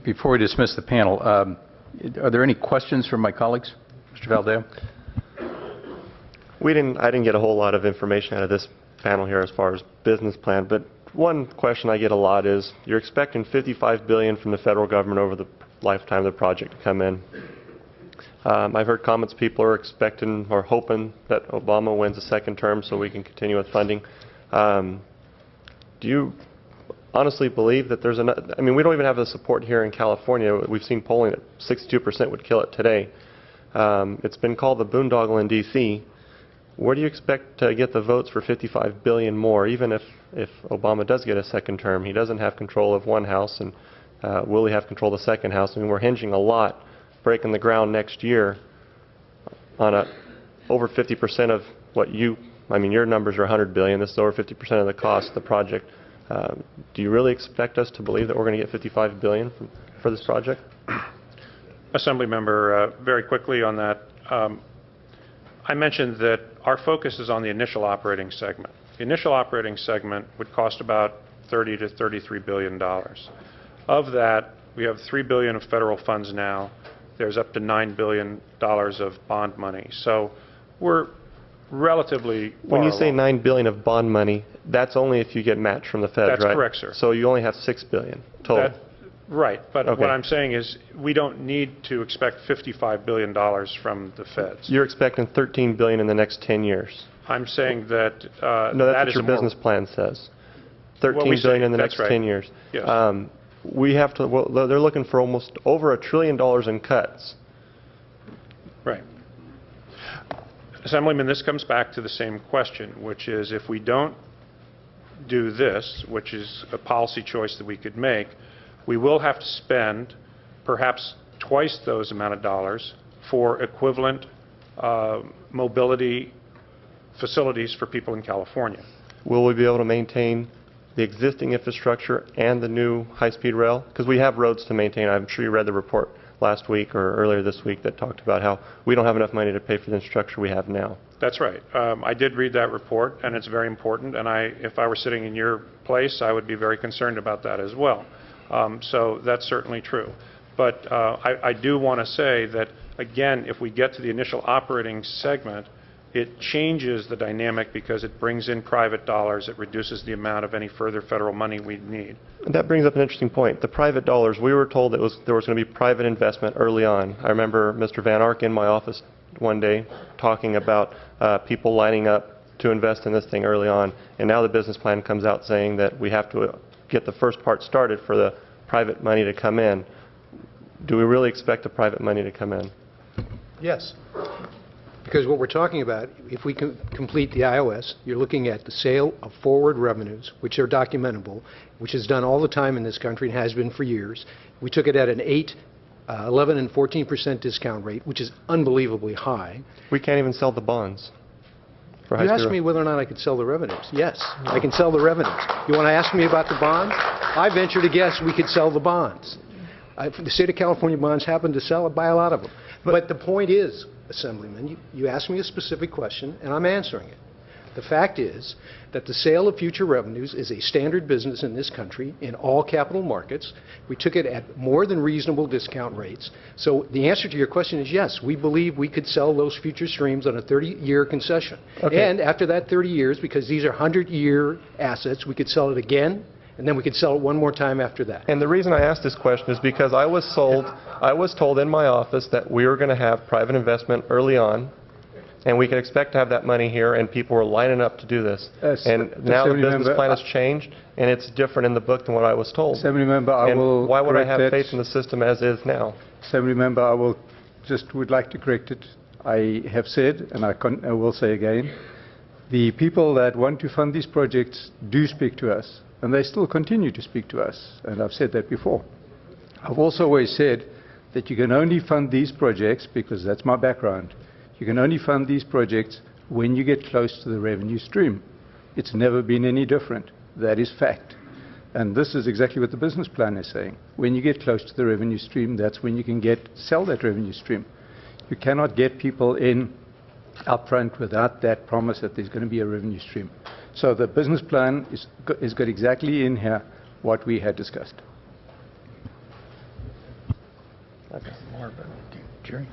Before we dismiss the panel, are there any questions from my colleagues? Mr. Valadao? I didn't get a whole lot of information out of this panel here as far as business plan, but one question I get a lot is, you're expecting $55 billion from the federal government over the lifetime of the project to come in. I've heard comments people are expecting or hoping that Obama wins a second term so we can continue with funding. Do you honestly believe that there's enough? I mean, we don't even have the support here in California. We've seen polling that 62% would kill it today. It's been called the boondoggle in D.C. Where do you expect to get the votes for $55 billion more, even if Obama does get a second term? He doesn't have control of one house, and will he have control of the second house? I mean, we're hinging a lot, breaking the ground next year on over 50% of what your numbers are $100 billion. This is over 50% of the cost of the project. Do you really expect us to believe that we're going to get $55 billion for this project? Assembly member, very quickly on that. I mentioned that our focus is on the initial operating segment. The initial operating segment would cost about $30 to $33 billion. Of that, we have $3 billion of federal funds now. There's up to $9 billion of bond money. So we're relatively far When you say along. $9 billion of bond money, that's only if you get matched from the feds, right? That's correct, sir. So you only have $6 billion total. Right, but Okay. what I'm saying is we don't need to expect $55 billion from the feds. You're expecting $13 billion in the next 10 years. I'm saying that No, that's that what is your a more- business plan says. we $13 say, billion in the that's next right. 10 years. Yes. We have to. Well, they're looking for almost over $1 trillion in cuts. Right. Assemblyman, this comes back to the same question, which is if we don't do this, which is a policy choice that we could make, we will have to spend perhaps twice those amount of dollars for equivalent mobility facilities for people in California. Will we be able to maintain the existing infrastructure and the new high-speed rail? Because we have roads to maintain. I'm sure you read the report last week or earlier this week that talked about how we don't have enough money to pay for the infrastructure we have now. That's right. I did read that report, and it's very important. And if I were sitting in your place, I would be very concerned about that as well. So that's certainly true. But I do want to say that, again, if we get to the initial operating segment, it changes the dynamic because it brings in private dollars. It reduces the amount of any further federal money we'd need. And that brings up an interesting point. The private dollars, we were told that there was going to be private investment early on. I remember Mr. Van Ark in my office one day talking about people lining up to invest in this thing early on. And now the business plan comes out saying that we have to get the first part started for the private money to come in. Do we really expect the private money to come in? Yes. Because what we're talking about, if we can complete the iOS, you're looking at the sale of forward revenues, which are documentable, which is done all the time in this country and has been for years. We took it at an 8, 11, and 14% discount rate, which is unbelievably high. We can't even sell the bonds. You asked me whether or not I could sell the revenues. Yes, I can sell the revenues. You want to ask me about the bonds? I venture to guess we could sell the bonds. The state of California bonds happen to sell, buy a lot of them. But the point is, Assemblyman, you asked me a specific question, and I'm answering it. The fact is that the sale of future revenues is a standard business in this country in all capital markets. We took it at more than reasonable discount rates. So the answer to your question is yes, we believe we could sell those future streams on a 30-year concession. Okay. And after that 30 years, because these are 100-year assets, we could sell it again, and then we could sell it one more time after that. And the reason I asked this question is because I was told in my office that we were going to have private investment early on, and we could expect to have that money here, and people were lining up to do this. And now the business plan has changed, and it's different in the book than what I was told. Assembly member, I will why would I have correct faith that. in the system as is now? Assembly member, I would like to correct it. I have said, and I will say again, the people that want to fund these projects do speak to us, and they still continue to speak to us, and I've said that before. I've also always said that you can only fund these projects, because that's my background, you can only fund these projects when you get close to the revenue stream. It's never been any different. That is fact. And this is exactly what the business plan is saying. When you get close to the revenue stream, that's when you can sell that revenue stream. You cannot get people in upfront without that promise that there's going to be a revenue stream. So the business plan is got exactly in here what we had discussed. Jerry?